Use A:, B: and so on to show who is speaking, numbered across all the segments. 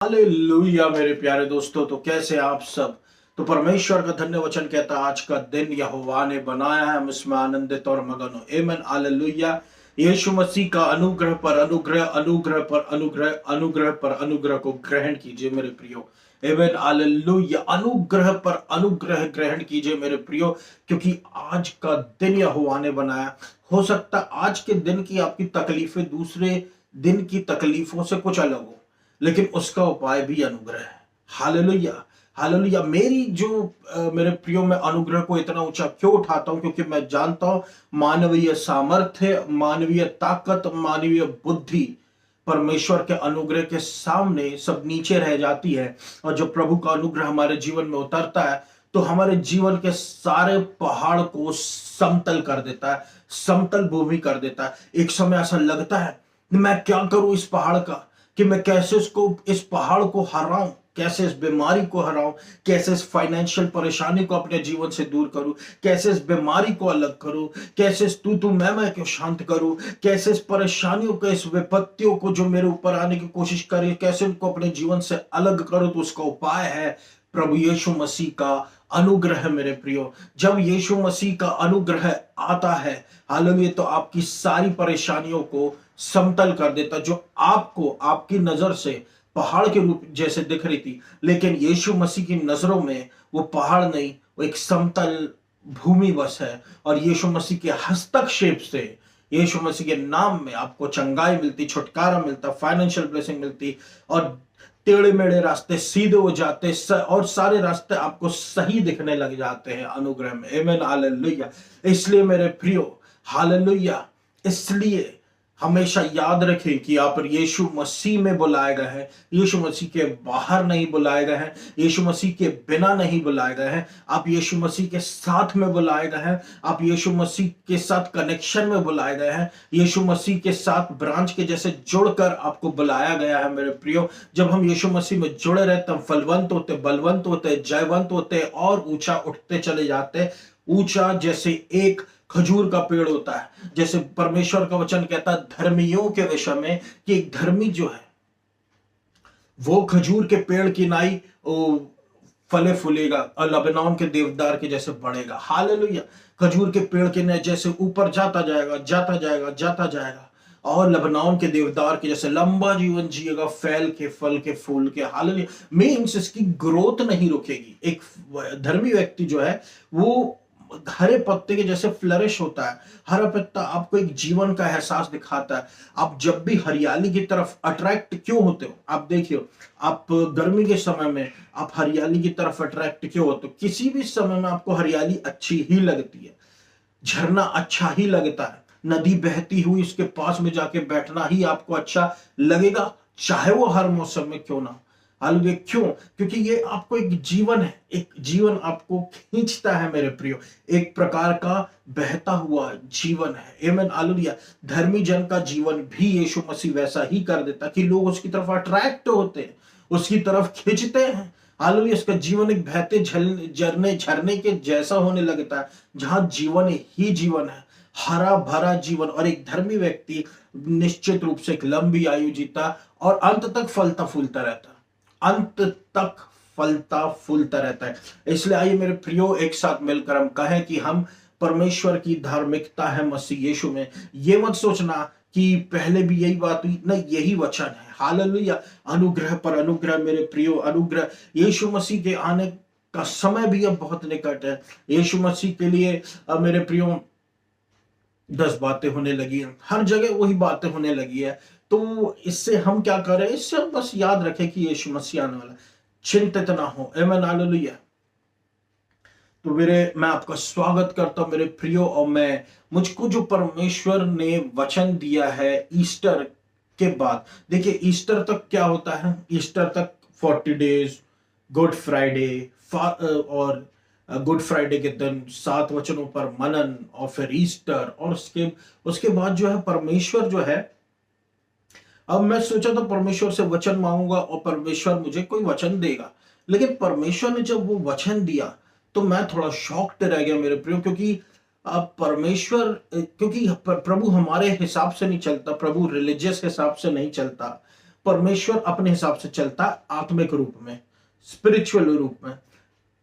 A: Hallelujah मेरे प्यारे दोस्तों, तो कैसे आप सब। तो परमेश्वर का धन्य वचन कहता है, आज का दिन यहोवा ने बनाया है, हम इसमें आनंदित और मगन हो। आमीन, हालेलुया। यीशु मसीह का अनुग्रह पर अनुग्रह, अनुग्रह पर अनुग्रह, अनुग्रह पर अनुग्रह को ग्रहण कीजिए मेरे प्रियो। आमीन, हालेलुया। अनुग्रह पर अनुग्रह ग्रहण कीजिए मेरे प्रियो, क्योंकि आज का दिन यहोवा ने बनाया। हो सकता है आज के दिन की आपकी तकलीफें दूसरे दिन की तकलीफों से कुछ अलग हो, लेकिन उसका उपाय भी अनुग्रह है। Hallelujah, hallelujah. मेरे प्रियो, मैं अनुग्रह को इतना ऊंचा क्यों उठाता हूं, क्योंकि मैं जानता हूं मानवीय सामर्थ्य, मानवीय ताकत, मानवीय बुद्धि परमेश्वर के अनुग्रह के सामने सब नीचे रह जाती है। और जब प्रभु का अनुग्रह हमारे जीवन में उतरता है, तो हमारे जीवन के सारे पहाड़ को समतल कर देता है, समतल भूमि कर देता है। एक समय ऐसा लगता है कि मैं क्या करूं इस पहाड़ का, कि मैं कैसे इस पहाड़ को हराऊं, कैसे इस बीमारी को हराऊं, कैसे इस फाइनेंशियल परेशानी को अपने जीवन से दूर करूं, कैसे इस बीमारी को अलग करूं, कैसे इस तू मैं को शांत करूं, कैसे इस परेशानियों को, इस विपत्तियों को जो मेरे ऊपर आने की कोशिश करे, कैसे उनको अपने जीवन से अलग करूं। तो उसका उपाय है प्रभु यीशु मसीह का अनुग्रह मेरे प्रियो। जब यीशु मसीह का अनुग्रह आता है, हालेलुया, तो आपकी सारी परेशानियों को समतल कर देता, जो आपको आपकी नजर से पहाड़ के रूप जैसे दिख रही थी, लेकिन यीशु मसीह की नजरों में वो पहाड़ नहीं, वो एक समतल भूमि बस है। और यीशु मसीह के हस्तक्षेप से, यीशु मसीह के नाम में आपको चंगाई मिलती, छुटकारा मिलता, फाइनेंशियल ब्लेसिंग मिलती, और टेढ़े मेढ़े रास्ते सीधे हो जाते, और सारे रास्ते आपको सही दिखने लग जाते हैं अनुग्रह में। आमीन, हालेलुया। इसलिए मेरे प्रियो, हालेलुया, इसलिए हमेशा याद रखें कि आप यीशु मसीह में बुलाए गए हैं, यीशु मसीह के बाहर नहीं बुलाए गए हैं, यीशु मसीह के बिना नहीं बुलाए गए हैं। आप यीशु मसीह के साथ में बुलाए गए हैं, आप यीशु मसीह के साथ कनेक्शन में बुलाए गए हैं, यीशु मसीह के साथ ब्रांच के जैसे जुड़कर आपको बुलाया गया है मेरे प्रियो। जब हम यीशु मसीह में जुड़े रहते हैं, फलवंत होते, बलवंत होते, जयवंत होते और ऊंचा उठते चले जाते। ऊंचा जैसे एक खजूर का पेड़ होता है, जैसे परमेश्वर का वचन कहता है धर्मियों के विषय में कि एक धर्मी जो है वो खजूर के पेड़ की नाई फले फूलेगा और लबनान के देवदार के जैसे बढ़ेगा। हालेलुया। खजूर के पेड़ के जैसे ऊपर जाता जाएगा, जाता जाएगा, जाता जाएगा, और लबनान के देवदार के जैसे लंबा जीवन जिएगा, फैल के, फल के, फूल के। हालेलुया। मींस इसकी ग्रोथ नहीं रुकेगी। एक धर्मी व्यक्ति जो है वो हरे पत्ते के जैसे फ्लरिश होता है। हरा पत्ता आपको एक जीवन का एहसास दिखाता है। आप जब भी हरियाली की तरफ अट्रैक्ट क्यों होते हो, आप देखियो, आप गर्मी के समय में आप हरियाली की तरफ अट्रैक्ट क्यों होते हो? किसी भी समय में आपको हरियाली अच्छी ही लगती है, झरना अच्छा ही लगता है, नदी बहती हुई उसके पास में जाके बैठना ही आपको अच्छा लगेगा, चाहे वो हर मौसम में क्यों ना। हालेलुया। क्यों? क्योंकि ये आपको एक जीवन है, एक जीवन आपको खींचता है मेरे प्रियो, एक प्रकार का बहता हुआ जीवन है। आमीन, हालेलुया। धर्मी जन का जीवन भी यीशु मसीह वैसा ही कर देता कि लोग उसकी तरफ अट्रैक्ट होते हैं, उसकी तरफ खींचते हैं। हालेलुया। इसका जीवन एक बहते झरने झरने के जैसा होने लगता है, जहां जीवन ही जीवन है, हरा भरा जीवन। और एक धर्मी व्यक्ति निश्चित रूप से एक लंबी आयु जीता और अंत तक फलता फूलता रहता है, अंत तक फलता फूलता रहता है। इसलिए आइए मेरे प्रियो, एक साथ मिलकर हम कहें कि हम परमेश्वर की धार्मिकता है मसीह यीशु में। ये मत सोचना कि पहले भी यही बात हुई, नहीं, यही वचन है। हालेलुया। अनुग्रह पर अनुग्रह मेरे प्रियो, अनुग्रह। यीशु मसीह के आने का समय भी अब बहुत निकट है। यीशु मसीह के लिए मेरे प्रियो 10 बातें होने लगी हैं, हर जगह वही बातें होने लगी है। तो इससे हम क्या करें? इससे हम बस याद रखें कि यीशु मसीह आने वाला, चिंतित ना हो। आमीन, हालेलुया। तो मैं आपका स्वागत करता हूं मेरे प्रियो, और मुझको जो परमेश्वर ने वचन दिया है ईस्टर के बाद, देखिए ईस्टर तक क्या होता है, ईस्टर तक 40 डेज, गुड फ्राइडे, और गुड फ्राइडे के दिन 7 वचनों पर मनन, और फिर ईस्टर, और उसके बाद जो है परमेश्वर जो है, अब मैं सोचा था परमेश्वर से वचन मांगूंगा और परमेश्वर मुझे कोई वचन देगा, लेकिन परमेश्वर ने जब वो वचन दिया तो मैं थोड़ा शॉक्ड रह गया मेरे प्रियो, क्योंकि अब प्रभु हमारे हिसाब से नहीं चलता, प्रभु रिलीजियस हिसाब से नहीं चलता, परमेश्वर अपने हिसाब से चलता है, आत्मिक रूप में, स्पिरिचुअल रूप में।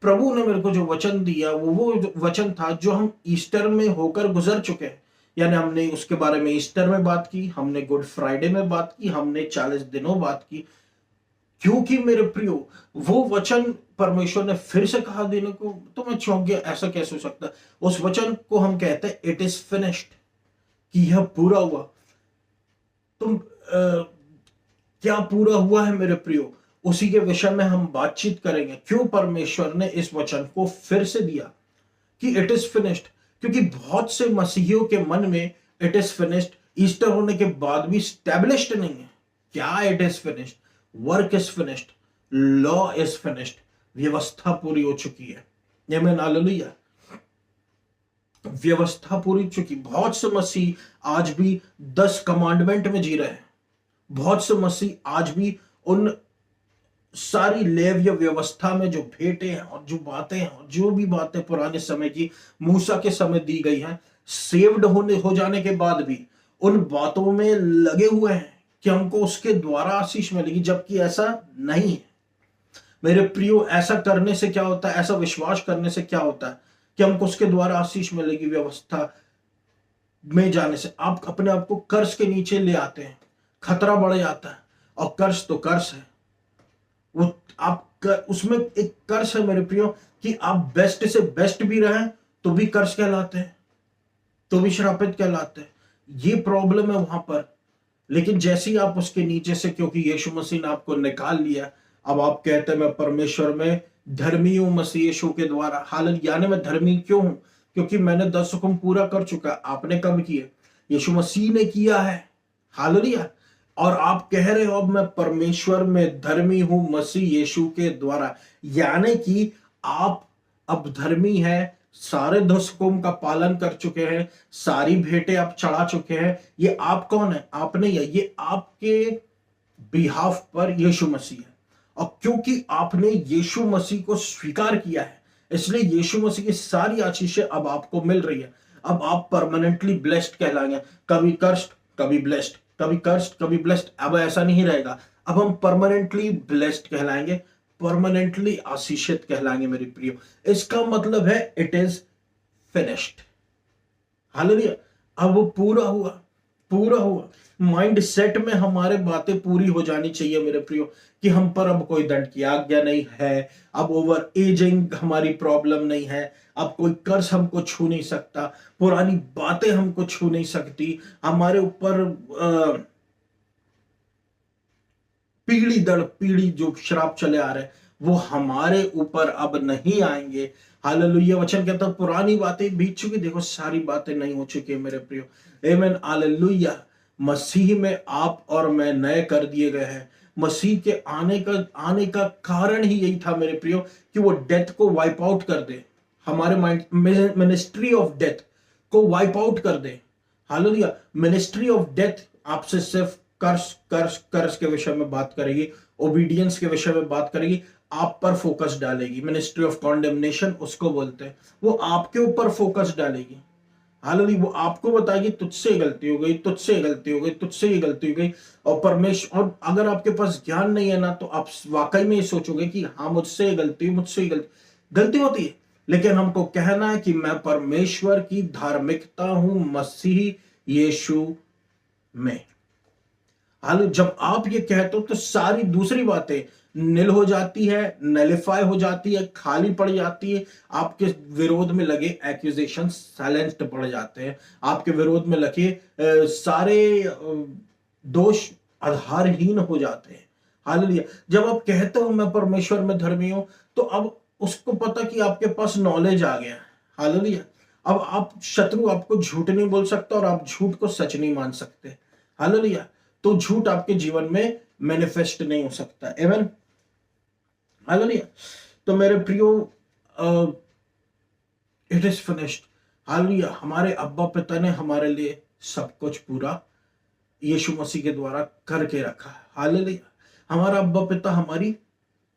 A: प्रभु ने मेरे को जो वचन दिया वो वचन था जो हम ईस्टर में होकर गुजर चुके हैं। यानी हमने उसके बारे में ईस्टर में बात की, हमने गुड फ्राइडे में बात की, हमने 40 दिनों बात की। क्योंकि मेरे प्रियो वो वचन परमेश्वर ने फिर से कहा देने को, तो मैं चौंक गया, ऐसा कैसे हो सकता है। उस वचन को हम कहते हैं इट इज फिनिश्ड, कि यह पूरा हुआ। तुम क्या पूरा हुआ है मेरे प्रियो, उसी के विषय में हम बातचीत करेंगे। क्यों परमेश्वर ने इस वचन को फिर से दिया कि इट इज फिनिश्ड? क्योंकि बहुत से मसीहियों के मन में इट इज फिनिश्ड ईस्टर होने के बाद भी स्टैब्लिश्ड नहीं है। क्या it is finished? Work is finished, law is finished, व्यवस्था पूरी हो चुकी है। आमीन, हालेलुया। व्यवस्था पूरी चुकी। बहुत से मसीह आज भी 10 कमांडमेंट में जी रहे हैं। बहुत से मसीह आज भी उन सारी लेव्य व्यवस्था में जो भेंटें हैं और जो बातें हैं और जो भी बातें पुराने समय की मूसा के समय दी गई हैं, सेव्ड हो जाने के बाद भी उन बातों में लगे हुए हैं कि हमको उसके द्वारा आशीष मिलेगी, जबकि ऐसा नहीं है मेरे प्रियो। ऐसा करने से क्या होता है, ऐसा विश्वास करने से क्या होता है कि हमको उसके द्वारा आशीष मिलेगी, व्यवस्था में जाने से आप अपने आप को कर्ज के नीचे ले आते हैं, खतरा बढ़ जाता है। और कर्ज तो कर्ज है, वो आप उसमें एक कर्ज है मेरे प्रियो कि आप बेस्ट से बेस्ट भी रहें तो भी कर्ज कहलाते हैं, तो भी श्रापित कहलाते हैं। ये प्रॉब्लम है वहां पर। लेकिन जैसे ही आप उसके नीचे से, क्योंकि यीशु मसीह ने आपको निकाल लिया, अब आप कहते हैं मैं परमेश्वर में धर्मी हूं मसीह यीशु के द्वारा। हालांकि यानी मैं धर्मी क्यों हूं? क्योंकि मैंने 10 हुक्म पूरा कर चुका। आपने कब किए? यीशु मसीह ने किया है। हालेलुया। और आप कह रहे हो अब मैं परमेश्वर में धर्मी हूं मसीह यीशु के द्वारा, यानी कि आप अब धर्मी हैं, सारे 10 हुक्म का पालन कर चुके हैं, सारी भेंटें आप चढ़ा चुके हैं। ये आप कौन है? आप नहीं है, ये आपके बिहाफ पर यीशु मसीह है। और क्योंकि आपने यीशु मसीह को स्वीकार किया है, इसलिए यीशु मसीह की सारी आशीषें अब आपको मिल रही है। अब आप परमानेंटली ब्लेस्ड कहलाएंगे। कभी कर्स्ट, कभी ब्लेस्ड, कभी कर्स्ट, कभी ब्लेस्ड। अब ऐसा नहीं रहेगा। अब हम परमानेंटली ब्लेस्ड कहलाएंगे, परमानेंटली आशीषित कहलाएंगे मेरे प्रियो। इसका मतलब है इट इज फिनिश्ड। हालेलुया। अब वो पूरा हुआ, पूरा हुआ। माइंड सेट में हमारे बातें पूरी हो जानी चाहिए मेरे प्रियो कि हम पर अब कोई दंड की आज्ञा नहीं है, अब ओवर एजिंग हमारी प्रॉब्लम नहीं है, अब कोई कर्ज हमको छू नहीं सकता, पुरानी बातें हमको छू नहीं सकती, हमारे ऊपर पीढ़ी दर पीढ़ी जो श्राप चले आ रहे हैं वो हमारे ऊपर अब नहीं आएंगे। हालेलुया। वचन कहता है पुरानी बातें बीत चुकी, देखो सारी बातें नहीं हो चुकी है मेरे प्रियो। आमीन, हालेलुया। मसीह में आप और मैं नए कर दिए गए हैं। मसीह के आने का कारण ही यही था मेरे प्रियो कि वो डेथ को वाइप आउट कर दे, हमारे माइंड मिनिस्ट्री ऑफ डेथ को वाइप आउट कर दे। हालेलुया। मिनिस्ट्री ऑफ डेथ आपसे सिर्फ कर्ज के विषय में बात करेगी, ओबीडियंस के विषय में बात करेगी, आप पर फोकस डालेगी। मिनिस्ट्री ऑफ कॉन्डेमनेशन उसको बोलते हैं, वो आपके ऊपर फोकस डालेगी। हालेलुया। वो आपको बताएगी तुझसे गलती हो गई, तुझसे गलती हो गई, तुझसे ये गलती हो गई। और परमेश्वर, और अगर आपके पास ज्ञान नहीं है ना, तो आप वाकई में ये सोचोगे कि हाँ मुझसे गलती, मुझसे गलती होती है। लेकिन हमको कहना है कि मैं परमेश्वर की धार्मिकता हूं मसीह यीशु में। हालांकि जब आप ये कहते हो तो सारी दूसरी बातें निल हो जाती है, नलिफाई हो जाती है, खाली पड़ जाती है। आपके विरोध में लगे एक्यूजेशन साइलेंस्ड पड़ जाते हैं, आपके विरोध में लगे सारे दोष आधारहीन हो जाते हैं। हालेलुया। जब आप कहते हो मैं परमेश्वर में धर्मी हूं, तो अब उसको पता कि आपके पास नॉलेज आ गया। हालेलुया। अब आप शत्रु आपको झूठ नहीं बोल सकता और आप झूठ को सच नहीं मान सकते। हालेलुया। तो झूठ आपके जीवन में मैनिफेस्ट नहीं हो सकता। आमीन, हालेलुया। तो मेरे प्रियो इट इज फिनिश्ड। हालेलुया। हमारे अब्बा पिता ने हमारे लिए सब कुछ पूरा यीशु मसीह के द्वारा करके रखा है। हालेलुया। हमारा अब्बा पिता हमारी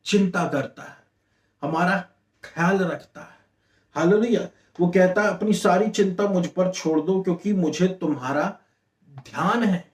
A: चिंता करता है, हमारा ख्याल रखता है। हालेलुया। वो कहता है अपनी सारी चिंता मुझ पर छोड़ दो क्योंकि मुझे तुम्हारा ध्यान है।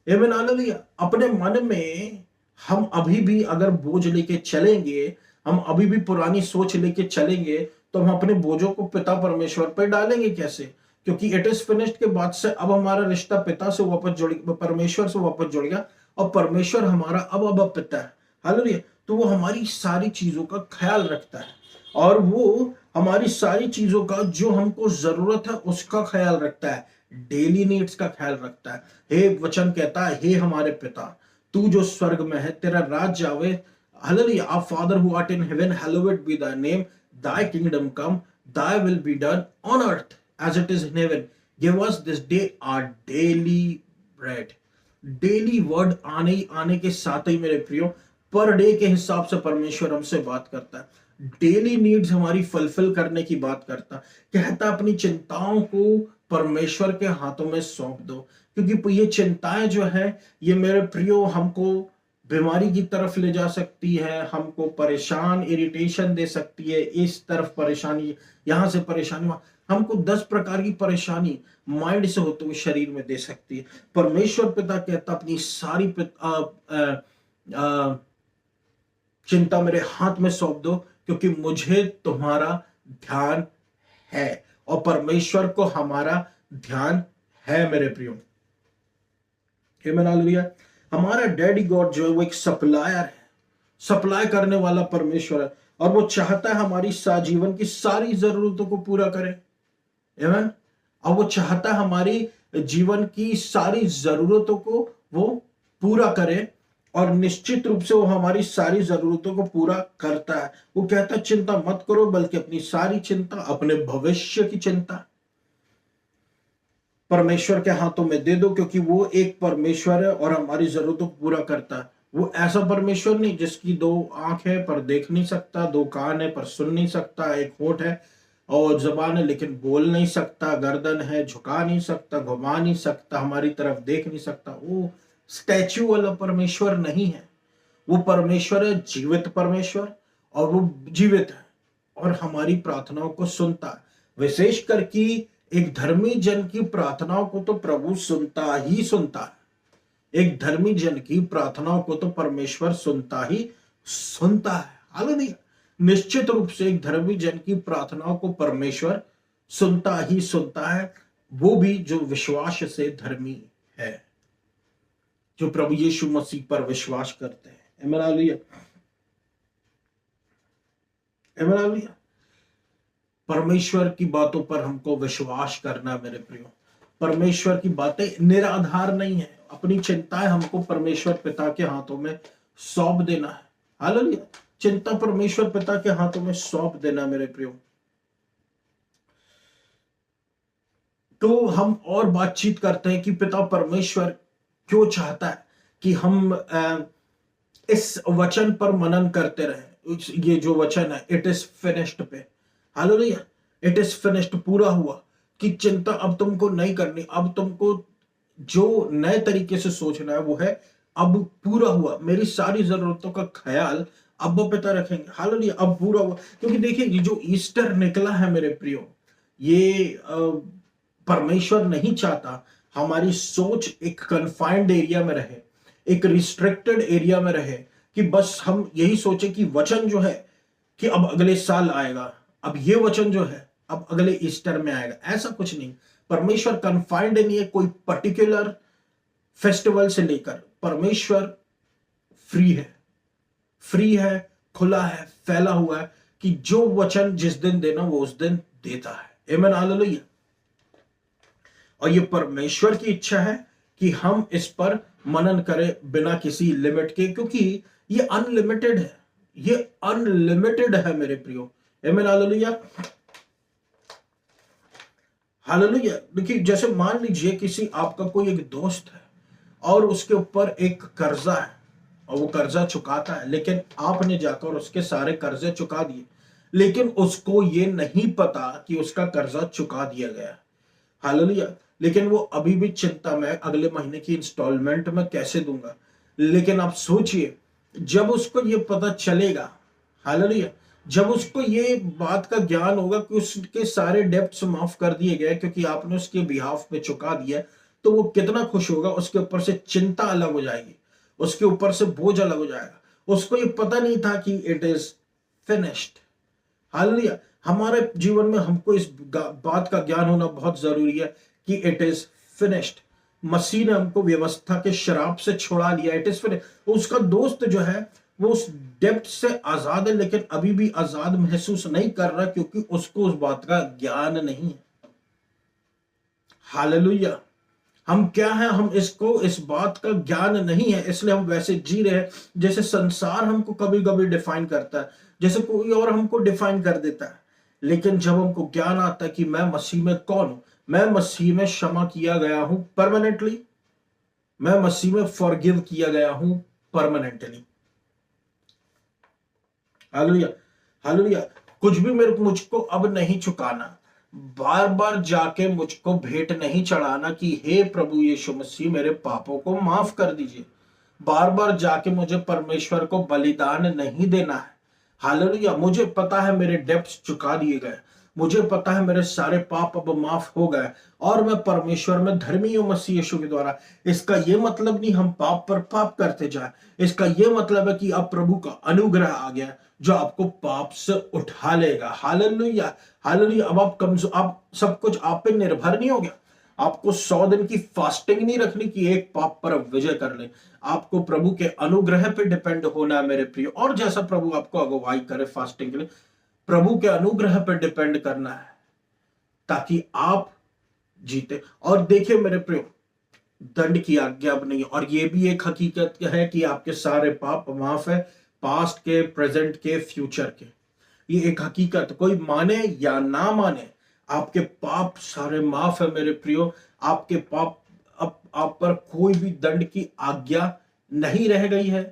A: आमीन हालेलुया। अपने मन में हम अभी भी अगर बोझ लेके चलेंगे, हम अभी भी पुरानी सोच लेके चलेंगे, तो हम अपने बोझों को पिता परमेश्वर पर डालेंगे कैसे? क्योंकि इट इज फिनिश्ड के बाद से अब हमारा रिश्ता पिता से वापस जुड़, परमेश्वर से वापस जुड़ गया, और परमेश्वर हमारा अब पिता है। हालेलुया। तो वो हमारी सारी चीजों का ख्याल रखता है, और वो हमारी सारी चीजों का जो हमको जरूरत है उसका ख्याल रखता है, डेली नीड्स का ख्याल रखता है। हे वचन कहता है, हे हमारे पिता, तू जो स्वर्ग में है, तेरा राज जावे। Hallelujah. Our father who art in heaven, hallowed be thy name, thy kingdom come, thy will be done on earth as it is in heaven. Give us this day our daily bread. Daily word आने आने के साथ ही मेरे प्रियो, per day के हिसाब से परमेश्वर हमसे बात करता है, डेली नीड्स हमारी फुलफिल करने की बात करता है। कहता अपनी चिंताओं को परमेश्वर के हाथों में सौंप दो, क्योंकि ये चिंताएं जो है, ये मेरे प्रियो हमको बीमारी की तरफ ले जा सकती है, हमको परेशान इरिटेशन दे सकती है, इस तरफ परेशानी, यहां से परेशानी, हमको 10 प्रकार की परेशानी माइंड से होते हुए शरीर में दे सकती है। परमेश्वर पिता कहता अपनी सारी चिंता मेरे हाथ में सौंप दो, क्योंकि मुझे तुम्हारा ध्यान है, और परमेश्वर को हमारा ध्यान है मेरे प्रियो। आमीन हालेलुया। हमारा डैडी गॉड जो है वो एक सप्लायर है, सप्लाई करने वाला परमेश्वर है, और वो चाहता है हमारी जीवन की सारी जरूरतों को पूरा करे। आमीन। और वो चाहता है हमारी जीवन की सारी जरूरतों को वो पूरा करे, और निश्चित रूप से वो हमारी सारी जरूरतों को पूरा करता है। वो कहता है चिंता मत करो, बल्कि अपनी सारी चिंता, अपने भविष्य की चिंता परमेश्वर के हाथों में दे दो, क्योंकि वो एक परमेश्वर है और हमारी जरूरतों को पूरा करता है। वो ऐसा परमेश्वर नहीं जिसकी 2 आंख है पर देख नहीं सकता, 2 कान है पर सुन नहीं सकता, एक होठ है और जबान है लेकिन बोल नहीं सकता, गर्दन है झुका नहीं सकता, घुमा नहीं सकता, हमारी तरफ देख नहीं सकता। वो स्टैच्यू वाला परमेश्वर नहीं है। वो परमेश्वर है जीवित परमेश्वर, और वो जीवित है और हमारी प्रार्थनाओं को सुनता है। विशेष करके एक धर्मी जन की प्रार्थनाओं को तो प्रभु सुनता ही सुनता है। एक धर्मी जन की प्रार्थनाओं को तो परमेश्वर सुनता ही सुनता है। हालेलुया। निश्चित रूप से एक धर्मी जन की प्रार्थनाओं को परमेश्वर सुनता ही सुनता है, वो भी जो विश्वास से धर्मी है, जो प्रभु यीशु मसीह पर विश्वास करते हैं। आमीन हालेलुया। आमीन हालेलुया। परमेश्वर की बातों पर हमको विश्वास करना मेरे प्रियो। परमेश्वर की बातें निराधार नहीं है। अपनी चिंताएं हमको परमेश्वर पिता के हाथों में सौंप देना है। हालेलुया। चिंता परमेश्वर पिता के हाथों में सौंप देना मेरे प्रियो। तो हम और बातचीत करते हैं कि पिता परमेश्वर क्यों चाहता है कि हम इस वचन पर मनन करते रहे। ये जो वचन है इट इज फिनिश्ड पे, हालेलुया, इट इज फिनिश्ड, पूरा हुआ, कि चिंता अब तुमको नहीं करनी। अब तुमको जो नए तरीके से सोचना है वो है अब पूरा हुआ। मेरी सारी जरूरतों का ख्याल अब वो पिता रखेंगे। हालेलुया। अब पूरा हुआ, क्योंकि देखिए ये जो ईस्टर निकला है मेरे प्रियो, ये परमेश्वर नहीं चाहता हमारी सोच एक कन्फाइंड एरिया में रहे, एक रिस्ट्रिक्टेड एरिया में रहे, कि बस हम यही सोचे कि वचन जो है कि अब अगले साल आएगा, अब ये वचन जो है अब अगले ईस्टर में आएगा। ऐसा कुछ नहीं। परमेश्वर कन्फाइंड नहीं है कोई पर्टिकुलर फेस्टिवल से लेकर। परमेश्वर फ्री है, फ्री है, खुला है, फैला हुआ है, कि जो वचन जिस दिन देना वो उस दिन देता है। आमीन हालेलुया। और ये परमेश्वर की इच्छा है कि हम इस पर मनन करें बिना किसी लिमिट के, क्योंकि ये अनलिमिटेड है। ये अनलिमिटेड है मेरे प्रियो। आमीन हालेलुया। हालेलुया। देखिए जैसे मान लीजिए किसी आपका कोई एक दोस्त है और उसके ऊपर एक कर्जा है और वो कर्जा चुकाता है, लेकिन आपने जाकर उसके सारे कर्जे चुका दिए, लेकिन उसको ये नहीं पता कि उसका कर्जा चुका दिया गया। हालेलुया। लेकिन वो अभी भी चिंता में, अगले महीने की इंस्टॉलमेंट में कैसे दूंगा। लेकिन आप सोचिए जब उसको ये पता चलेगा, हालेलुया, जब उसको ये बात का ज्ञान होगा कि उसके सारे डेब्ट्स माफ कर दिए गए क्योंकि आपने उसके बिहाफ पे चुका दिया, तो वो कितना खुश होगा, उसके ऊपर से चिंता अलग हो जाएगी, उसके ऊपर से बोझ अलग हो जाएगा। उसको ये पता नहीं था कि इट इज फिनिश्ड। हालेलुया। हमारे जीवन में हमको इस बात का ज्ञान होना बहुत जरूरी है कि इट इज फिनिश्ड। मसीह ने हमको व्यवस्था के शराब से छुड़ा लिया, इट इज फिनिश्ड। उसका दोस्त जो है वो उस डेप्थ से आजाद है, लेकिन अभी भी आजाद महसूस नहीं कर रहा क्योंकि उसको उस बात का ज्ञान नहीं है। हालेलुया। हम क्या है, हम इसको इस बात का ज्ञान नहीं है, इसलिए हम वैसे जी रहे हैं जैसे संसार हमको कभी कभी डिफाइन करता है, जैसे कोई और हमको डिफाइन कर देता है। लेकिन जब हमको ज्ञान आता है कि मैं मसीह में कौन हूं, मैं मसीह में क्षमा किया गया हूं परमानेंटली, मैं मसीह में फॉरगिव किया गया हूं परमानेंटली। हालेलुया। हालेलुया। कुछ भी मुझको अब नहीं चुकाना, बार बार जाके मुझको भेंट नहीं चढ़ाना कि हे प्रभु यीशु मसीह मेरे पापों को माफ कर दीजिए। बार बार जाके मुझे परमेश्वर को बलिदान नहीं देना है। हालेलुया। मुझे पता है मेरे डेब्ट्स चुका दिए गए, मुझे पता है मेरे सारे पाप अब माफ हो गए और मैं परमेश्वर में धर्मी हूं मसीह यीशु के द्वारा। इसका यह मतलब नहीं हम पाप पर पाप करते जाए, इसका यह मतलब है कि अब प्रभु का अनुग्रह आ गया जो आपको पाप से उठा लेगा। हालेलुया। हालेलुया। अब आप सब कुछ आप पे निर्भर नहीं हो गया। आपको 100 दिन की फास्टिंग नहीं रखनी कि एक पाप पर विजय कर ले। आपको प्रभु के अनुग्रह पे डिपेंड होना है मेरे प्रिय, और जैसा प्रभु आपको अगुवाई करे फास्टिंग के लिए, प्रभु के अनुग्रह पे डिपेंड करना है ताकि आप जीते। और देखिए मेरे प्रिय, दंड की आज्ञा अब नहीं, और ये भी एक हकीकत है कि आपके सारे पाप माफ है, पास्ट के, प्रेजेंट के, फ्यूचर के। ये एक हकीकत, कोई माने या ना माने, आपके पाप सारे माफ है मेरे प्रियो। आपके पाप अब आप पर कोई भी दंड की आज्ञा नहीं रह गई है,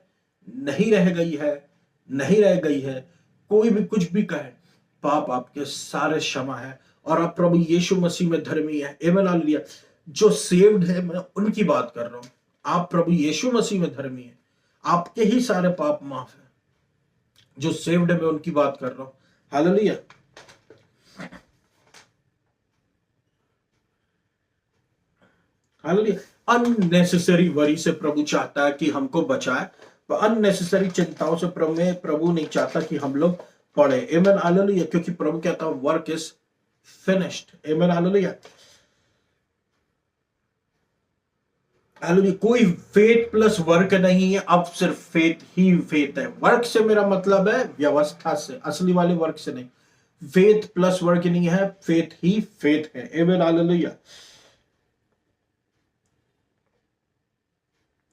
A: नहीं रह गई है, नहीं रह गई है। कोई भी कुछ भी कहे, पाप आपके सारे क्षमा है और आप प्रभु यीशु मसीह में धर्मी है। आमीन हालेलुया। जो सेव्ड है मैं उनकी बात कर रहा हूं, आप प्रभु यीशु मसीह में धर्मी है, आपके ही सारे पाप माफ है। जो सेव्ड है मैं उनकी बात कर रहा हूं। हालेलुया। हालेलुया। अननेसेसरी वरी से प्रभु चाहता है कि हमको बचाए, अननेसेसरी चिंताओं से प्रभु नहीं चाहता कि हम लोग पढ़े। आमीन हालेलुया। क्योंकि प्रभु कहता है वर्क इज फिनिश्ड। आमीन हालेलुया। हालेलुया। कोई फेथ प्लस वर्क नहीं है, अब सिर्फ फेथ ही फेथ है। वर्क से मेरा मतलब है व्यवस्था से, असली वाले वर्क से नहीं। फेथ प्लस वर्क नहीं है, फेथ ही फेथ है। आमीन हालेलुया।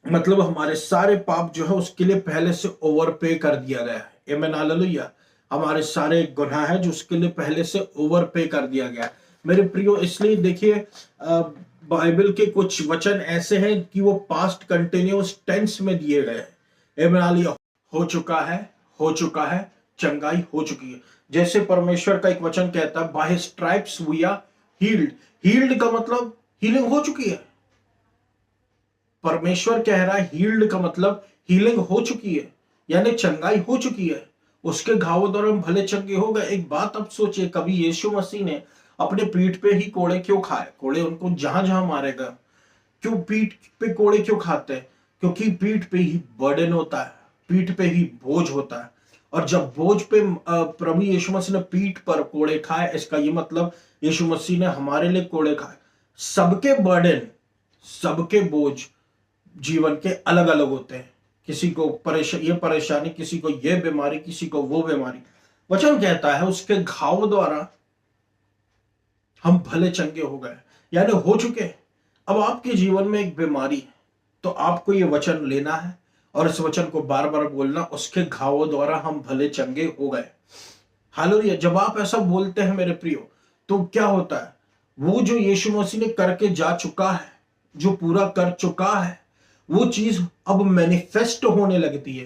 A: मतलब हमारे सारे पाप जो है उसके लिए पहले से ओवर पे कर दिया गया है। आमीन हालेलुया। हमारे सारे गुनाह है जो उसके लिए पहले से ओवर पे कर दिया गया है मेरे प्रियो। इसलिए देखिए बाइबल के कुछ वचन ऐसे हैं कि वो पास्ट कंटिन्यूअस टेंस में दिए गए हैं। आमीन हालेलुया। हो चुका है, हो चुका है, चंगाई हो चुकी है। जैसे परमेश्वर का एक वचन कहता है by stripes we are healed. Healed का मतलब हीलिंग हो चुकी है। परमेश्वर कह रहा है हील्ड का मतलब हीलिंग हो चुकी है, यानी चंगाई हो चुकी है। उसके घावों द्वारा हम भले चंगे हो गए। एक बात अब सोचिए, कभी यीशु मसीह ने अपने पीठ पे ही कोड़े क्यों खाए? कोड़े उनको जहां जहां मारेगा। क्यों पीठ पे कोड़े क्यों खाते हैं? क्योंकि पीठ पे ही बर्डन होता है, पीठ पे ही बोझ होता है। और जब बोझ पे प्रभु यीशु मसीह ने पीठ पर कोड़े खाए, इसका ये मतलब यीशु मसीह ने हमारे लिए कोड़े खाए। सबके बर्डन, सबके बोझ जीवन के अलग अलग होते हैं। किसी को ये परेशानी, किसी को ये बीमारी, किसी को वो बीमारी। वचन कहता है उसके घाव द्वारा हम भले चंगे हो गए, यानी हो चुके। अब आपके जीवन में एक बीमारी है तो आपको ये वचन लेना है और इस वचन को बार बार बोलना, उसके घावों द्वारा हम भले चंगे हो गए। हालेलुया। जब आप ऐसा बोलते हैं मेरे प्रियो, तो क्या होता है? वो जो यीशु मसीह ने करके जा चुका है, जो पूरा कर चुका है, वो चीज अब मैनिफेस्ट होने लगती है,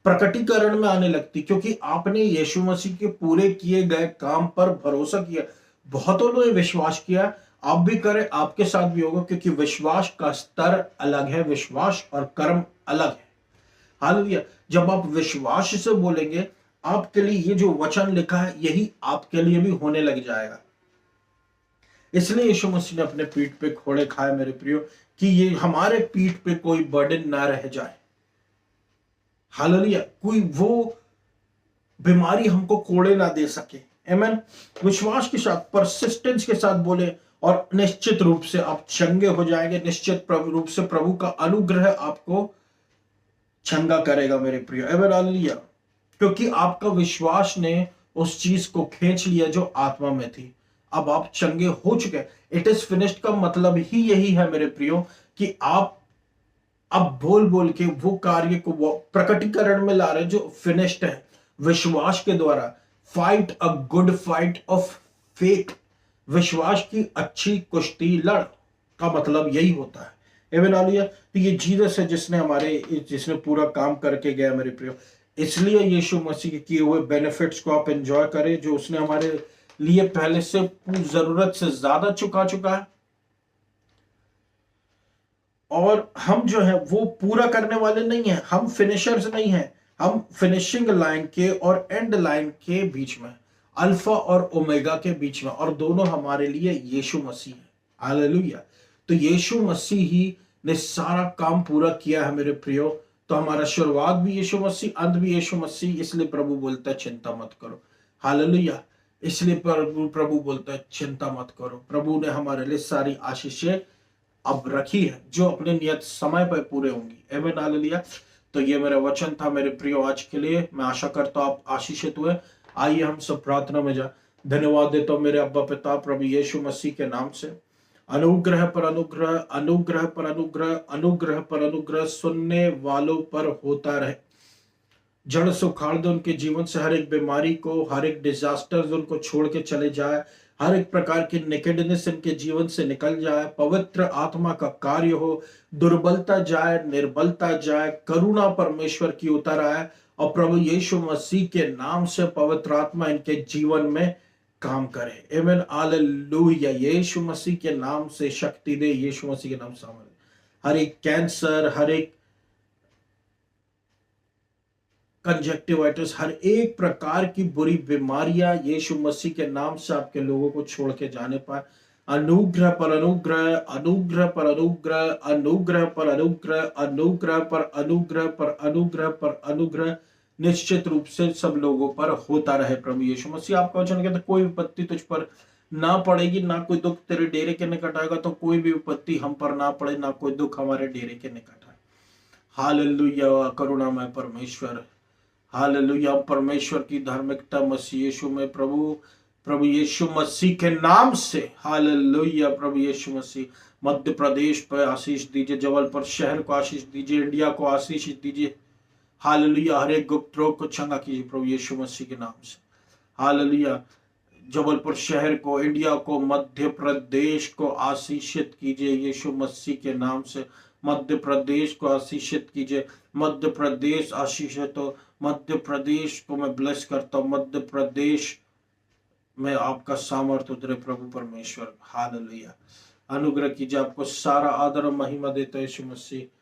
A: प्रकटीकरण में आने लगती, क्योंकि आपने यीशु मसीह के पूरे किए गए काम पर भरोसा किया। बहुतों ने विश्वास किया, आप भी करें, आपके साथ भी होगा, क्योंकि विश्वास का स्तर अलग है, विश्वास और कर्म अलग है। हालेलुया। जब आप विश्वास से बोलेंगे, आपके लिए ये जो वचन लिखा है यही आपके लिए भी होने लग जाएगा। इसलिए यीशु मसीह ने अपने पीठ पे घोड़े खाए मेरे प्रियो, कि ये हमारे पीठ पे कोई बर्डन ना रह जाए। हालेलुया, कोई वो बीमारी हमको कोड़े ना दे सके। आमीन। विश्वास के साथ, परसिस्टेंस के साथ बोले, और निश्चित रूप से आप चंगे हो जाएंगे। निश्चित रूप से प्रभु का अनुग्रह आपको चंगा करेगा मेरे प्रियो। आमीन हालेलुया। क्योंकि आपका विश्वास ने उस चीज को खींच लिया जो आत्मा में थी। अब आप चंगे हो चुके। इट इज फिनिश्ड का मतलब ही यही है मेरे प्रियो, कि आप अब बोल बोल के वो कार्य को वो प्रकटीकरण में ला रहे जो फिनिश्ड है, विश्वास के द्वारा। Fight a good fight of faith, विश्वास की अच्छी कुश्ती लड़, का मतलब यही होता है। एवन आलिया, तो ये जीसस है जिसने पूरा काम करके गया मेरे प्रियो। इसलिए यीशु मसीह के किए हुए बेनिफिट्स को आप एंजॉय करें, जो उसने हमारे लिए पहले से जरूरत से ज्यादा चुका है। और हम जो है वो पूरा करने वाले नहीं है, हम फिनिशर्स नहीं है, हम फिनिशिंग लाइन के और एंड लाइन के बीच में, अल्फा और ओमेगा के बीच में, और दोनों हमारे लिए यीशु मसीह है। हालेलुया। तो यीशु मसीह ही ने सारा काम पूरा किया है मेरे प्रियो। तो हमारा शुरुआत भी यीशु मसीह, अंत भी यीशु मसीह। इसलिए प्रभु बोलता है चिंता मत करो। हालेलुया। इसलिए प्रभु बोलता है चिंता मत करो। प्रभु ने हमारे लिए सारी आशीषें अब रखी है, जो अपने नियत समय पर पूरे होंगी। आमीन हालेलुया। तो ये मेरा वचन था मेरे प्रियो आज के लिए। मैं आशा करता हूं आप आशीषित हुए। आइए हम सब प्रार्थना में जा। धन्यवाद देता हूं मेरे अब्बा पिता प्रभु यीशु मसीह के नाम से। अनुग्रह पर अनुग्रह, अनुग्रह पर अनुग्रह, अनुग्रह पर अनुग्रह सुनने वालों पर होता रहे। जड़ से उखाड़ दे उनके जीवन से, हर एक बीमारी को, हर एक डिजास्टर उनको छोड़ के चले जाए, हर एक प्रकार की नेकेडनेस इनके जीवन से निकल जाए। पवित्र आत्मा का कार्य हो, दुर्बलता जाए, निर्बलता जाए, करुणा परमेश्वर की उतर आए, और प्रभु यीशु मसीह के नाम से पवित्र आत्मा इनके जीवन में काम करे। आमीन हालेलुया। यीशु मसीह के नाम से शक्ति दे, यीशु मसीह के नाम से हर एक कैंसर, हर एक कंजक्टिवाइटिस, हर एक प्रकार की बुरी बीमारियां यीशु मसीह के नाम से आपके लोगों को छोड़ के जाने पाए। अनुग्रह पर अनुग्रह, अनुग्रह पर अनुग्रह, अनुग्रह पर अनुग्रह, अनुग्रह पर अनुग्रह पर अनुग्रह पर अनुग्रह निश्चित रूप से सब लोगों पर होता रहे। प्रभु यीशु मसीह आपका वचन कहता है कोई विपत्ति तुझ पर ना पड़ेगी, ना कोई दुख तेरे डेरे के निकट आएगा। तो कोई भी विपत्ति हम पर ना पड़े, ना कोई दुख हमारे डेरे के निकट आए। हालेलुया। करुणामय परमेश्वर, हालेलुया। परमेश्वर की धार्मिकता मसीह यीशु में प्रभु यीशु मसीह के नाम से, हालेलुया। प्रभु यीशु मसीह मध्य प्रदेश पर आशीष दीजिए, जबलपुर शहर को आशीष दीजिए, इंडिया को आशीष दीजिए। हालेलुया। हर एक गुप्त रोग को चंगा कीजिए प्रभु यीशु मसीह के नाम से। हालेलुया। जबलपुर शहर को, इंडिया को, मध्य प्रदेश को आशीषित कीजिए यीशु मसीह के नाम से। मध्य प्रदेश को आशीषित कीजिए। मध्य प्रदेश आशीषित हो। मध्य प्रदेश को मैं ब्लेस करता हूं। मध्य प्रदेश में आपका सामर्थ्य उतरे प्रभु परमेश्वर। हालेलुया। अनुग्रह कीजिए। आपको सारा आदर और महिमा देता है यीशु मसीह।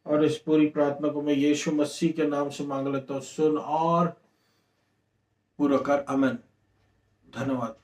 A: और इस पूरी प्रार्थना को मैं यीशु मसीह के नाम से मांग लेता हूं। सुन और पूरा कर। आमीन। धन्यवाद।